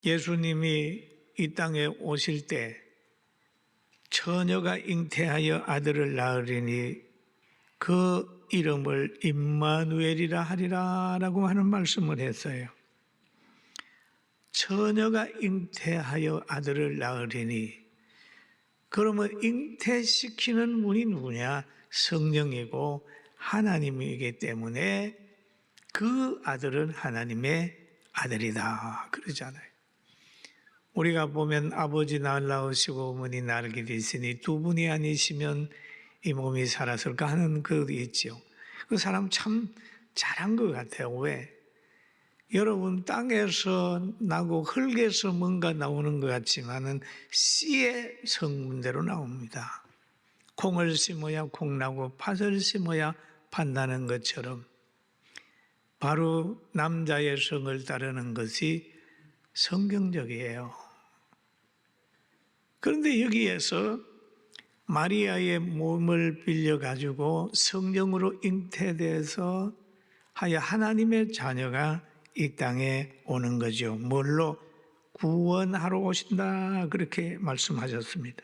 예수님이 이 땅에 오실 때 처녀가 잉태하여 아들을 낳으리니 그 이름을 임마누엘이라 하리라 라고 하는 말씀을 했어요. 처녀가 잉태하여 아들을 낳으리니, 그러면 잉태시키는 분이 누구냐? 성령이고 하나님이기 때문에 그 아들은 하나님의 아들이다 그러잖아요. 우리가 보면 아버지 날 낳으시고 어머니 날 기르시니 두 분이 아니시면 이 몸이 살았을까 하는 그것도 있죠. 그 사람 참 잘한 것 같아요. 왜? 여러분, 땅에서 나고 흙에서 뭔가 나오는 것 같지만은 씨의 성분대로 나옵니다. 콩을 심어야 콩 나고 팥을 심어야 팥 나는 것처럼 바로 남자의 성을 따르는 것이 성경적이에요. 그런데 여기에서 마리아의 몸을 빌려가지고 성령으로 잉태돼서 하여 하나님의 자녀가 이 땅에 오는 거죠. 뭘로? 구원하러 오신다 그렇게 말씀하셨습니다.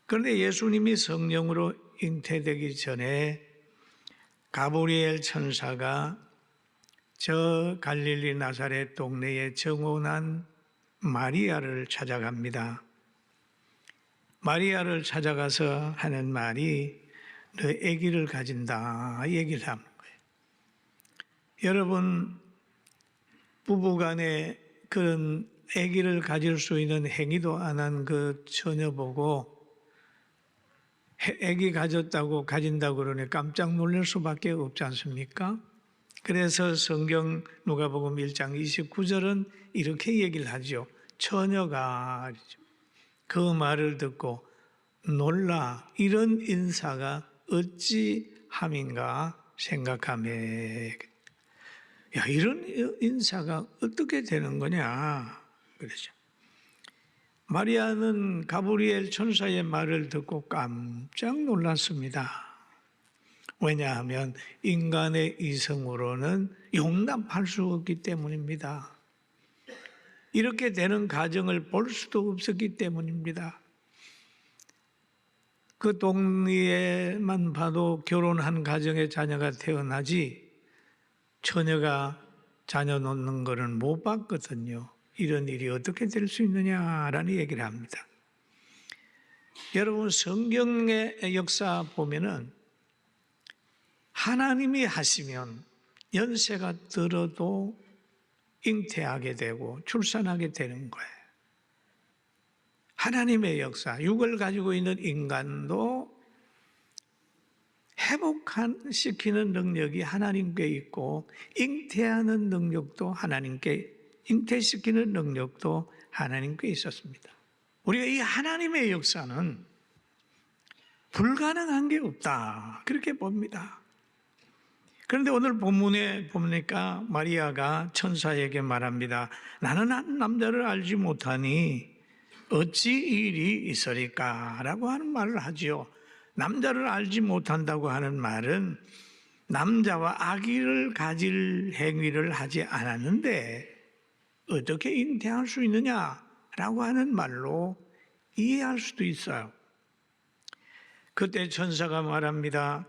그런데 예수님이 성령으로 잉태되기 전에 가브리엘 천사가 저 갈릴리 나사렛 동네에 정혼한 마리아를 찾아갑니다. 마리아를 찾아가서 하는 말이 너 아기를 가진다 얘기를 하는 거예요. 여러분, 부부간에 그런 아기를 가질 수 있는 행위도 안 한 그 처녀 보고 아기 가졌다고 가진다고 그러니 깜짝 놀랄 수밖에 없지 않습니까? 그래서 성경 누가복음 1장 29절은 이렇게 얘기를 하죠. 처녀가 그 말을 듣고 놀라 이런 인사가 어찌 함인가 생각하며, 야, 이런 인사가 어떻게 되는 거냐 그러죠. 마리아는 가브리엘 천사의 말을 듣고 깜짝 놀랐습니다. 왜냐하면 인간의 이성으로는 용납할 수 없기 때문입니다. 이렇게 되는 가정을 볼 수도 없었기 때문입니다. 그 동네에만 봐도 결혼한 가정에 자녀가 태어나지 처녀가 자녀 놓는 것은 못 봤거든요. 이런 일이 어떻게 될 수 있느냐라는 얘기를 합니다. 여러분, 성경의 역사 보면은 하나님이 하시면 연세가 들어도 잉태하게 되고 출산하게 되는 거예요. 하나님의 역사, 육을 가지고 있는 인간도 회복시키는 능력이 하나님께 있고 잉태하는 능력도 잉태시키는 능력도 하나님께 있었습니다. 우리가 이 하나님의 역사는 불가능한 게 없다 그렇게 봅니다. 그런데 오늘 본문에 보니까 마리아가 천사에게 말합니다. 나는 한 남자를 알지 못하니 어찌 이 일이 있으리까? 라고 하는 말을 하지요. 남자를 알지 못한다고 하는 말은 남자와 아기를 가질 행위를 하지 않았는데 어떻게 잉태할 수 있느냐라고 하는 말로 이해할 수도 있어요. 그때 천사가 말합니다.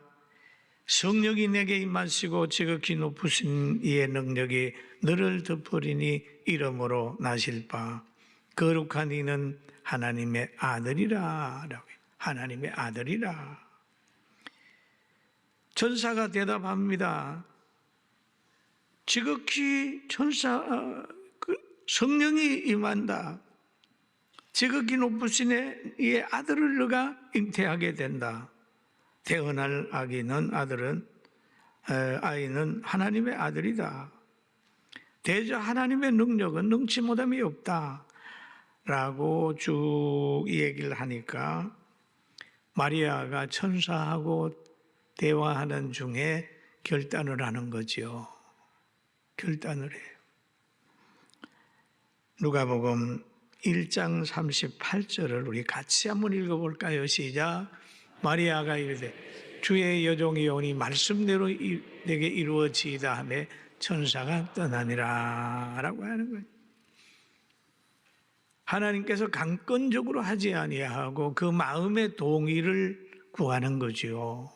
성령이 내게 임하시고 지극히 높으신 이의 능력이 너를 덮으리니 이러므로 나실 바 거룩한 이는 하나님의 아들이라. 하나님의 아들이라. 천사가 대답합니다. 지극히 성령이 임한다. 지극히 높으신 이의 아들을 너가 잉태하게 된다. 태어날 아이는 하나님의 아들이다. 대저 하나님의 능력은 능치 못함이 없다. 라고 쭉 얘기를 하니까 마리아가 천사하고 대화하는 중에 결단을 하는 거죠. 결단을 해요. 누가복음 1장 38절을 우리 같이 한번 읽어볼까요? 시작. 마리아가 이르되 주의 여종이 오니 말씀대로 내게 이루어지이다 하며 천사가 떠나니라 라고 하는 거예요. 하나님께서 강권적으로 하지 아니하고 그 마음의 동의를 구하는 거죠.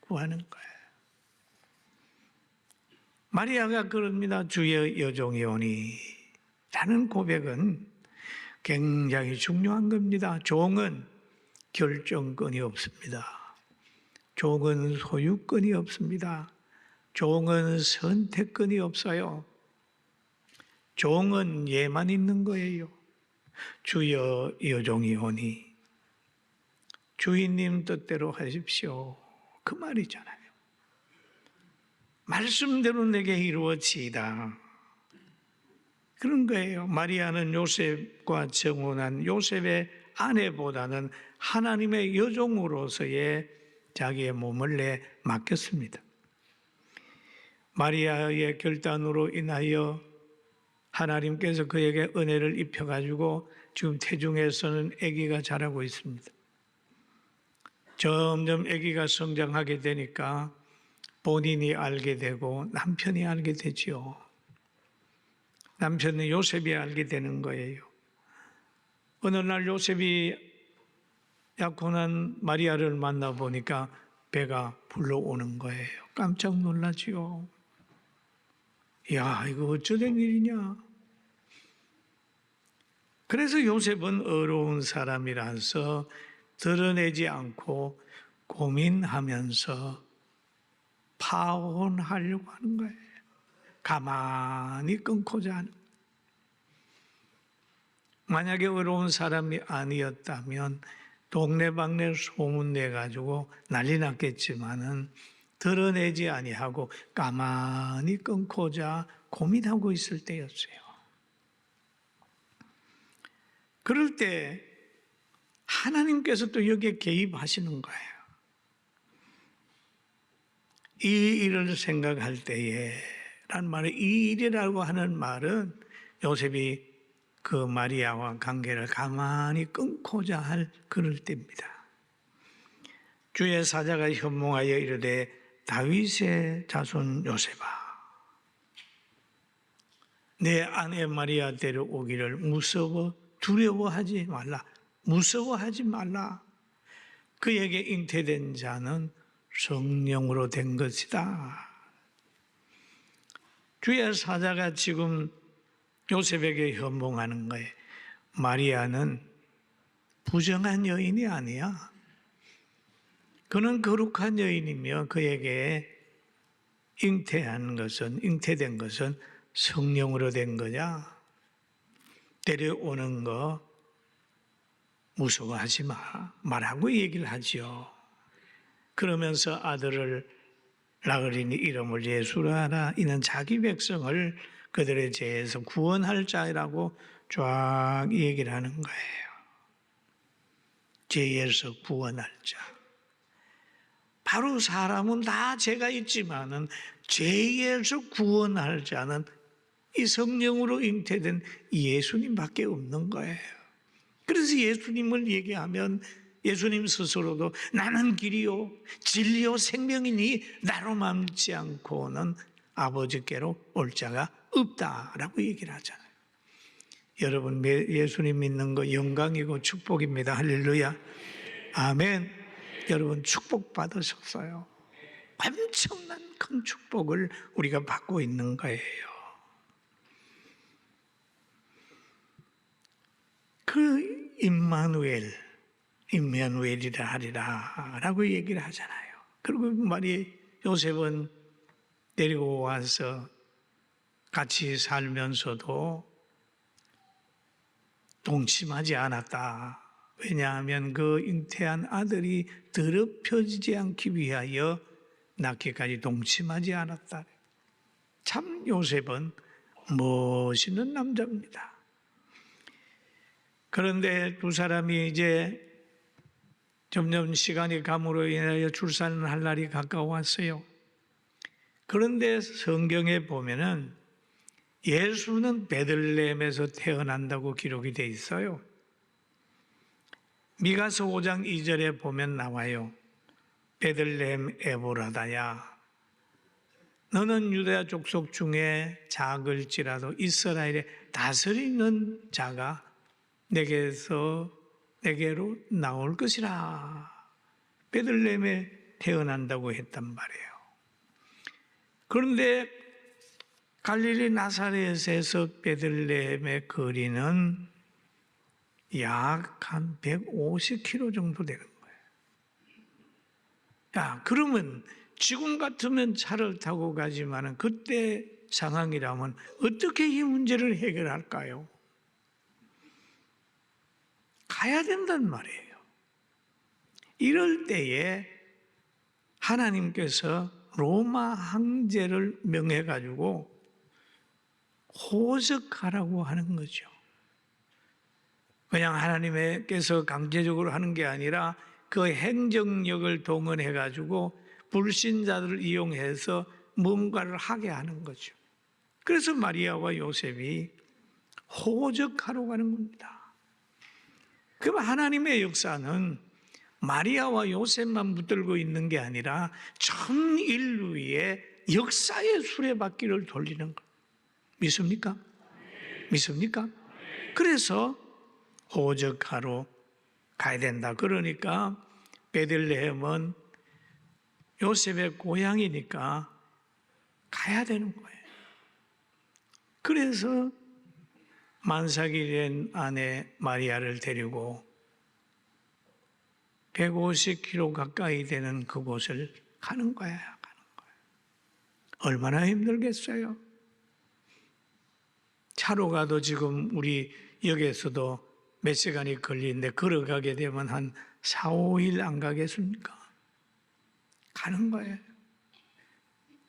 구하는 거예요. 마리아가 그럽니다. 주의 여종이오니 라는 고백은 굉장히 중요한 겁니다. 종은 결정권이 없습니다. 종은 소유권이 없습니다. 종은 선택권이 없어요. 종은 예만 있는 거예요. 주여 여종이오니 주인님 뜻대로 하십시오. 그 말이잖아요. 말씀대로 내게 이루어지이다. 그런 거예요. 마리아는 요셉과 정혼한 요셉의 아내보다는 하나님의 여종으로서의 자기의 몸을 맡겼습니다. 마리아의 결단으로 인하여 하나님께서 그에게 은혜를 입혀가지고 지금 태중에서는 아기가 자라고 있습니다. 점점 아기가 성장하게 되니까 본인이 알게 되고 남편이 알게 되지요. 남편은 요셉이 알게 되는 거예요. 어느 날 요셉이 약혼한 마리아를 만나보니까 배가 불러오는 거예요. 깜짝 놀라지요. 야, 이거 어쩌된 일이냐. 그래서 요셉은 어려운 사람이라서 드러내지 않고 고민하면서 파혼하려고 하는 거예요. 가만히 끊고자 하는. 만약에 어려운 사람이 아니었다면 동네방네 소문내가지고 난리 났겠지만은 드러내지 아니하고 가만히 끊고자 고민하고 있을 때였어요. 그럴 때 하나님께서 또 여기에 개입하시는 거예요. 이 일을 생각할 때에 라는 말은 이 일이라고 하는 말은 요셉이 그 마리아와 관계를 가만히 끊고자 할 그럴 때입니다. 주의 사자가 현몽하여 이르되 다윗의 자손 요셉아 내 아내 마리아 데려오기를 두려워하지 말라. 무서워하지 말라. 그에게 잉태된 자는 성령으로 된 것이다. 주의 사자가 지금 요셉에게 현몽하는 거예요. 마리아는 부정한 여인이 아니야. 그는 거룩한 여인이며 그에게 잉태된 것은 성령으로 된 거냐. 데려오는 거 무서워하지 말라고 얘기를 하지요. 그러면서 아들을 낳으리니 이름을 예수라 하라. 이는 자기 백성을 그들의 죄에서 구원할 자라고 쫙 얘기를 하는 거예요. 죄에서 구원할 자. 바로 사람은 다 죄가 있지만은 죄에서 구원할 자는 이 성령으로 잉태된 예수님밖에 없는 거예요. 그래서 예수님을 얘기하면 예수님 스스로도 나는 길이요 진리요 생명이니 나로 맘지 않고는 아버지께로 올 자가 없다라고 얘기를 하잖아요. 여러분 예수님 믿는 거 영광이고 축복입니다. 할렐루야. 아멘. 여러분 축복 받으셨어요. 엄청난 큰 축복을 우리가 받고 있는 거예요. 그 임마누엘이라 하리라 라고 얘기를 하잖아요. 그리고 요셉은 데리고 와서 같이 살면서도 동침하지 않았다. 왜냐하면 그 잉태한 아들이 더럽혀지지 않기 위하여 낳기까지 동침하지 않았다. 참 요셉은 멋있는 남자입니다. 그런데 두 사람이 이제 점점 시간이 감으로 인하여 출산할 날이 가까웠어요. 그런데 성경에 보면은 예수는 베들레헴에서 태어난다고 기록이 돼 있어요. 미가서 5장 2절에 보면 나와요. 베들레헴 에보라다야 너는 유다 족속 중에 작을지라도 이스라엘에 다스리는 자가 내게로 나올 것이라. 베들레헴에 태어난다고 했단 말이에요. 그런데 갈릴리 나사렛에서 베들레헴의 거리는 약 한 150km 정도 되는 거예요. 야, 그러면 지금 같으면 차를 타고 가지만은 그때 상황이라면 어떻게 이 문제를 해결할까요? 가야 된단 말이에요. 이럴 때에 하나님께서 로마 황제를 명해가지고 호적하라고 하는 거죠. 그냥 하나님께서 강제적으로 하는 게 아니라 그 행정력을 동원해가지고 불신자들을 이용해서 뭔가를 하게 하는 거죠. 그래서 마리아와 요셉이 호적하러 가는 겁니다. 그럼 하나님의 역사는 마리아와 요셉만 붙들고 있는 게 아니라 전 인류의 역사의 수레바퀴를 돌리는 것. 믿습니까? 믿습니까? 그래서 호적하러 가야 된다. 그러니까 베들레헴은 요셉의 고향이니까 가야 되는 거예요. 그래서 만삭이 된 아내 마리아를 데리고 150km 가까이 되는 그곳을 가는 거예요. 얼마나 힘들겠어요? 차로 가도 지금 우리 역에서도 몇 시간이 걸리는데 걸어가게 되면 한 4, 5일 안 가겠습니까? 가는 거예요.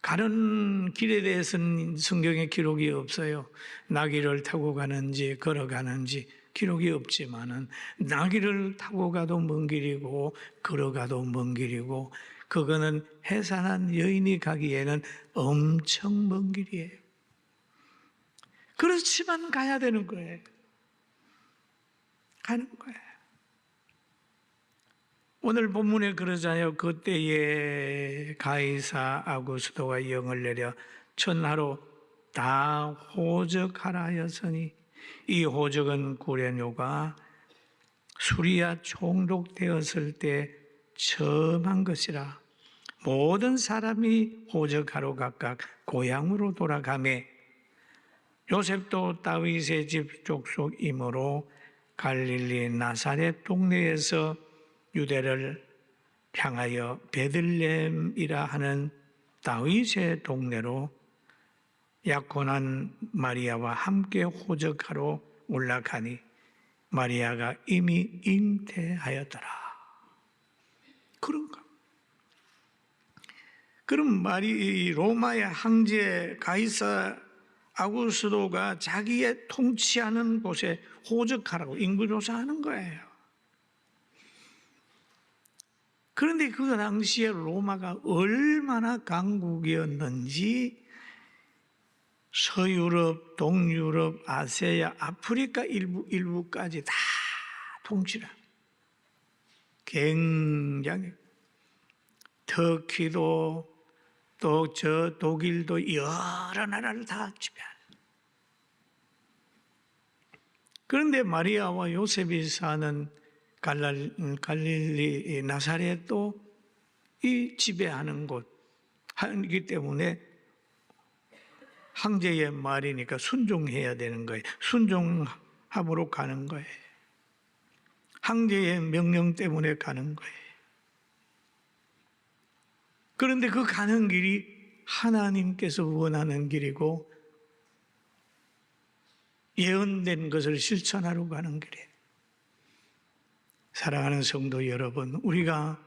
가는 길에 대해서는 성경에 기록이 없어요. 나귀를 타고 가는지 걸어가는지 기록이 없지만은 나귀를 타고 가도 먼 길이고 걸어가도 먼 길이고 그거는 해산한 여인이 가기에는 엄청 먼 길이에요. 그렇지만 가야 되는 거예요. 가는 거예요. 오늘 본문에 그러잖아요. 그때에 가이사 아구스도가 영을 내려 천하로 다 호적하라 하였으니 이 호적은 구레뇨가 수리아 총독되었을 때 처음 한 것이라. 모든 사람이 호적하러 각각 고향으로 돌아가매 요셉도 다윗의 집 족속이므로 갈릴리 나사렛 동네에서 유대를 향하여 베들레헴이라 하는 다윗의 동네로 약혼한 마리아와 함께 호적하러 올라가니 마리아가 이미 잉태하였더라. 그런가? 그럼 로마의 황제 가이사 아구스도가 자기의 통치하는 곳에 호적하라고 인구조사하는 거예요. 그런데 그 당시에 로마가 얼마나 강국이었는지 서유럽, 동유럽, 아시아, 아프리카 일부까지 다 통치를 합니다. 굉장히 터키도 또 저 독일도 여러 나라를 다 지배하는. 그런데 마리아와 요셉이 사는 갈릴리 나사렛도 이 지배하는 곳이기 때문에 황제의 말이니까 순종해야 되는 거예요. 순종함으로 가는 거예요. 황제의 명령 때문에 가는 거예요. 그런데 그 가는 길이 하나님께서 원하는 길이고 예언된 것을 실천하러 가는 길이에요. 사랑하는 성도 여러분, 우리가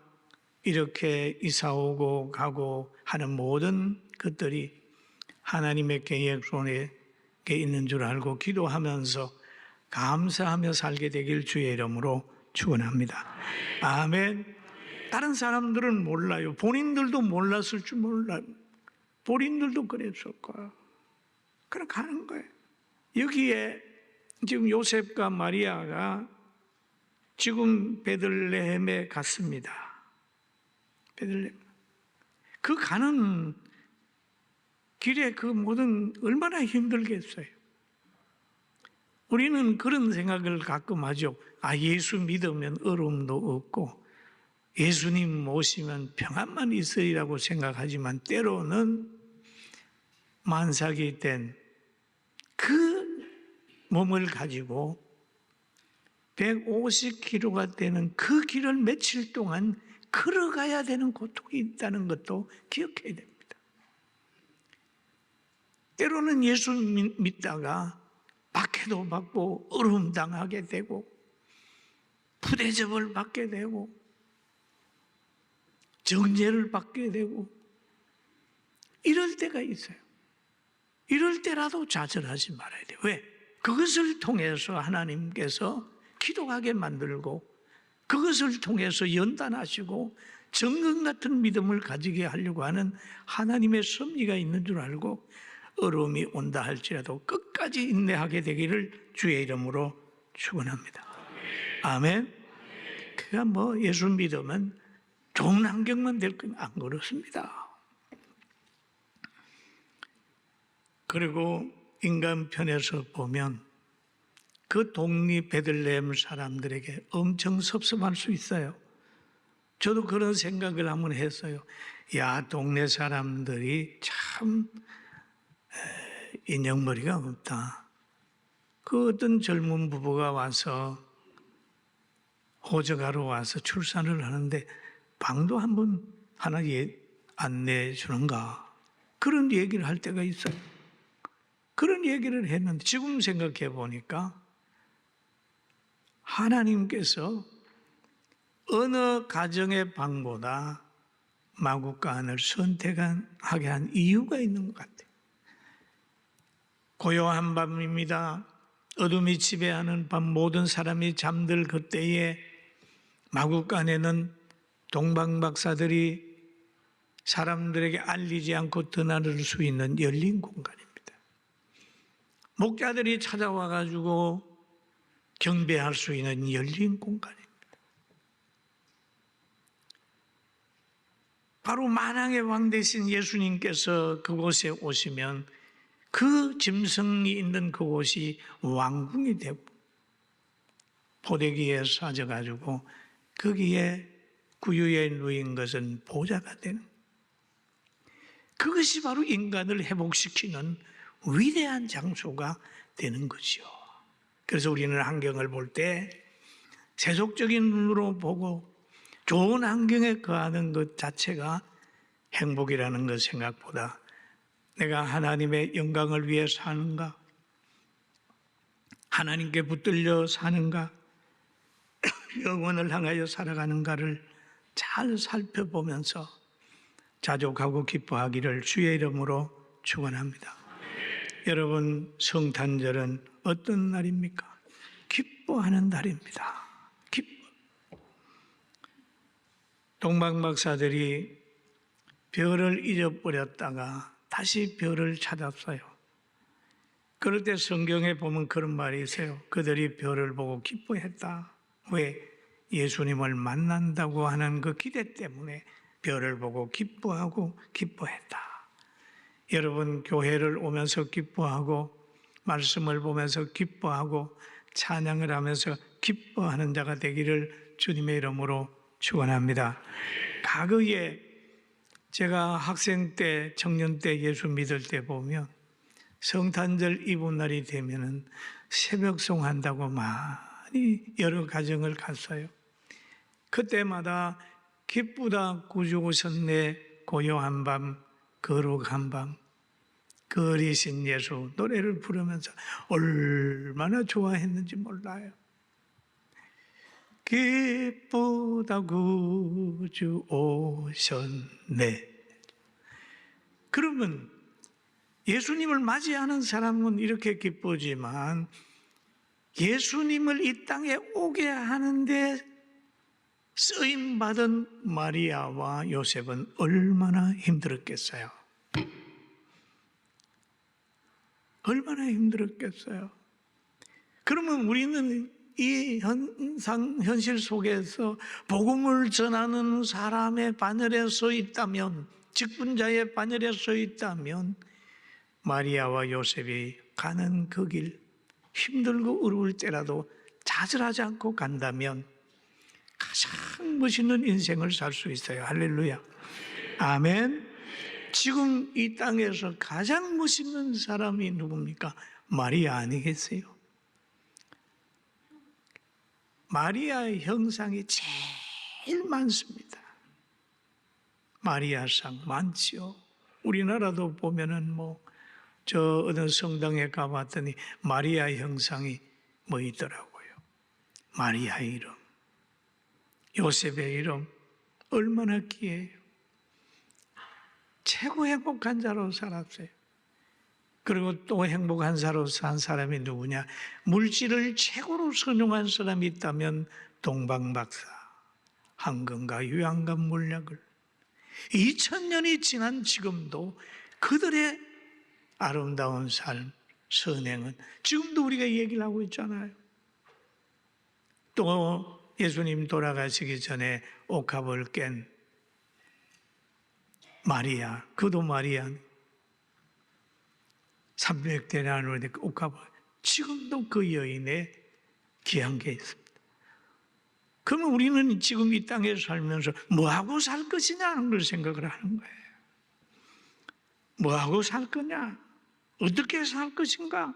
이렇게 이사오고 가고 하는 모든 것들이 하나님의 계획 손에 있는 줄 알고 기도하면서 감사하며 살게 되길 주의 이름으로 축원합니다. 아멘. 다른 사람들은 몰라요. 본인들도 몰랐을 줄 몰라요. 본인들도 그랬을 거야. 그럼 가는 거예요. 여기에 지금 요셉과 마리아가 지금 베들레헴에 갔습니다. 베들레헴. 그 가는 길에 그 모든 얼마나 힘들겠어요. 우리는 그런 생각을 가끔 하죠. 예수 믿으면 어려움도 없고 예수님 모시면 평안만 있으리라고 생각하지만 때로는 만삭이 된 그 몸을 가지고 150kg가 되는 그 길을 며칠 동안 걸어가야 되는 고통이 있다는 것도 기억해야 됩니다. 때로는 예수 믿다가 박해도 받고 어려움 당하게 되고 부대접을 받게 되고 정죄를 받게 되고 이럴 때가 있어요. 이럴 때라도 좌절하지 말아야 돼요. 왜? 그것을 통해서 하나님께서 기도하게 만들고 그것을 통해서 연단하시고 정금 같은 믿음을 가지게 하려고 하는 하나님의 섭리가 있는 줄 알고 어려움이 온다 할지라도 끝까지 인내하게 되기를 주의 이름으로 축원합니다. 아멘. 그가 예수 믿으면 좋은 환경만 될 건 안 그렇습니다. 그리고 인간 편에서 보면 그 동리 베들레헴 사람들에게 엄청 섭섭할 수 있어요. 저도 그런 생각을 한번 했어요. 동네 사람들이 참 인형머리가 없다. 그 어떤 젊은 부부가 와서 호적하러 와서 출산을 하는데 방도 한번 하나 안 내주는가? 그런 얘기를 할 때가 있어요. 그런 얘기를 했는데 지금 생각해 보니까 하나님께서 어느 가정의 방보다 마구간을 선택하게 한 이유가 있는 것 같아요. 고요한 밤입니다. 어둠이 지배하는 밤 모든 사람이 잠들 그때에 마구간에는 동방박사들이 사람들에게 알리지 않고 드나들 수 있는 열린 공간입니다. 목자들이 찾아와 가지고 경배할 수 있는 열린 공간입니다. 바로 만왕의 왕 되신 예수님께서 그곳에 오시면 그 짐승이 있는 그곳이 왕궁이 되고 포대기에 싸져가지고 거기에 구유에 누인 것은 보좌가 되는, 그것이 바로 인간을 회복시키는 위대한 장소가 되는 거죠. 그래서 우리는 환경을 볼 때 세속적인 눈으로 보고 좋은 환경에 거하는 것 자체가 행복이라는 것 생각보다 내가 하나님의 영광을 위해 사는가, 하나님께 붙들려 사는가, 영혼을 향하여 살아가는가를 잘 살펴보면서 자족하고 기뻐하기를 주의 이름으로 축원합니다. 여러분, 성탄절은 어떤 날입니까? 기뻐하는 날입니다. 동방박사들이 별을 잊어버렸다가 다시 별을 찾았어요. 그럴 때 성경에 보면 그런 말이 있어요. 그들이 별을 보고 기뻐했다. 왜? 예수님을 만난다고 하는 그 기대 때문에 별을 보고 기뻐하고 기뻐했다. 여러분, 교회를 오면서 기뻐하고 말씀을 보면서 기뻐하고 찬양을 하면서 기뻐하는 자가 되기를 주님의 이름으로 축원합니다. 과거에 제가 학생 때, 청년 때 예수 믿을 때 보면 성탄절 이브 날이 되면은 새벽송 한다고 많이 여러 가정을 갔어요. 그때마다 기쁘다 구주 오셨네, 고요한 밤, 거룩한 밤, 거리신 예수 노래를 부르면서 얼마나 좋아했는지 몰라요. 기쁘다 구주 오셨네. 그러면 예수님을 맞이하는 사람은 이렇게 기쁘지만 예수님을 이 땅에 오게 하는데 쓰임받은 마리아와 요셉은 얼마나 힘들었겠어요. 얼마나 힘들었겠어요. 그러면 우리는 이 현실 속에서 복음을 전하는 사람의 반열에 서 있다면, 직분자의 반열에 서 있다면 마리아와 요셉이 가는 그 길, 힘들고 어려울 때라도 좌절하지 않고 간다면 가장 멋있는 인생을 살 수 있어요. 할렐루야. 아멘. 지금 이 땅에서 가장 멋있는 사람이 누굽니까? 마리아 아니겠어요? 마리아의 형상이 제일 많습니다. 마리아상 많지요. 우리나라도 보면은 저 어느 성당에 가봤더니 마리아 형상이 있더라고요. 마리아의 이름, 요셉의 이름, 얼마나 귀해요. 최고 행복한 자로 살았어요. 그리고 또 행복한 자로 산 사람이 누구냐? 물질을 최고로 선용한 사람이 있다면 동방박사, 황금과 유황과 몰약을 2000년이 지난 지금도 그들의 아름다운 삶, 선행은 지금도 우리가 얘기를 하고 있잖아요. 또 예수님 돌아가시기 전에 옥합을 깬 마리아, 그도 마리아 300데나리온의 옥합을 지금도 그 여인의 귀한 게 있습니다. 그러면 우리는 지금 이 땅에 살면서 뭐하고 살 것이냐 하는 걸 생각을 하는 거예요. 뭐하고 살 거냐? 어떻게 살 것인가?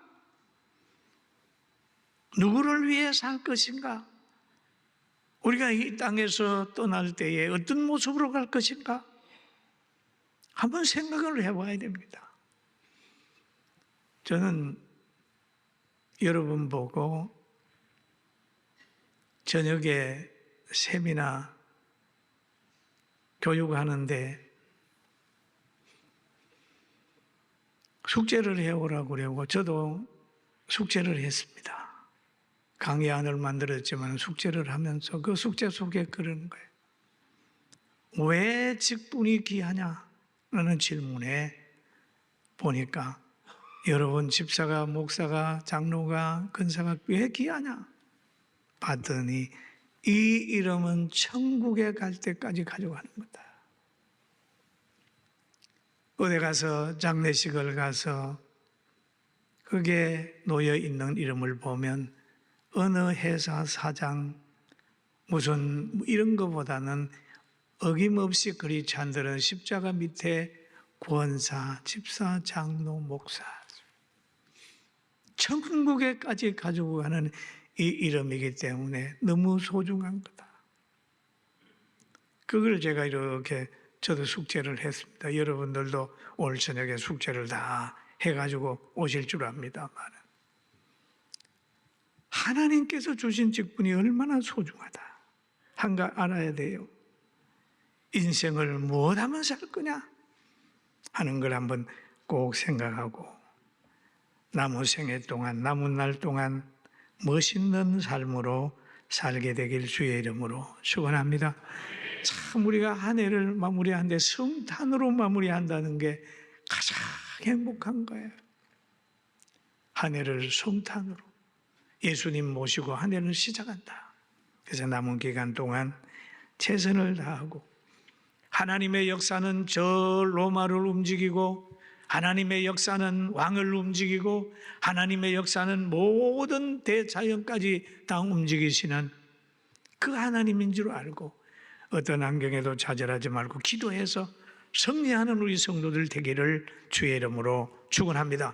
누구를 위해 살 것인가? 우리가 이 땅에서 떠날 때에 어떤 모습으로 갈 것인가? 한번 생각을 해봐야 됩니다. 저는 여러분 보고 저녁에 세미나 교육하는데 숙제를 해오라고 그러고 저도 숙제를 했습니다. 강의안을 만들었지만 숙제를 하면서 그 숙제 속에 그러는 거예요. 왜 직분이 귀하냐? 라는 질문에 보니까 여러분 집사가, 목사가, 장로가, 근사가 왜 귀하냐? 봤더니 이 이름은 천국에 갈 때까지 가져가는 거다. 어디 가서 장례식을 가서 거기에 놓여 있는 이름을 보면 어느 회사 사장 무슨 이런 것보다는 어김없이 그리 찬들은 십자가 밑에 권사, 집사, 장로, 목사 천국에까지 가지고 가는 이 이름이기 때문에 너무 소중한 거다. 그걸 제가 이렇게 저도 숙제를 했습니다. 여러분들도 오늘 저녁에 숙제를 다 해가지고 오실 줄 압니다만 하나님께서 주신 직분이 얼마나 소중하다 한가 알아야 돼요. 인생을 무엇하면 살 거냐 하는 걸 한번 꼭 생각하고 남은 생애 동안, 남은 날 동안 멋있는 삶으로 살게 되길 주의 이름으로 축원합니다. 참 우리가 한 해를 마무리하는데 성탄으로 마무리한다는 게 가장 행복한 거예요. 한 해를 성탄으로 예수님 모시고 한 해를 시작한다. 그래서 남은 기간 동안 최선을 다하고 하나님의 역사는 저 로마를 움직이고 하나님의 역사는 왕을 움직이고 하나님의 역사는 모든 대자연까지 다 움직이시는 그 하나님인 줄 알고 어떤 환경에도 좌절하지 말고 기도해서 승리하는 우리 성도들 되기를 주의 이름으로 축원합니다.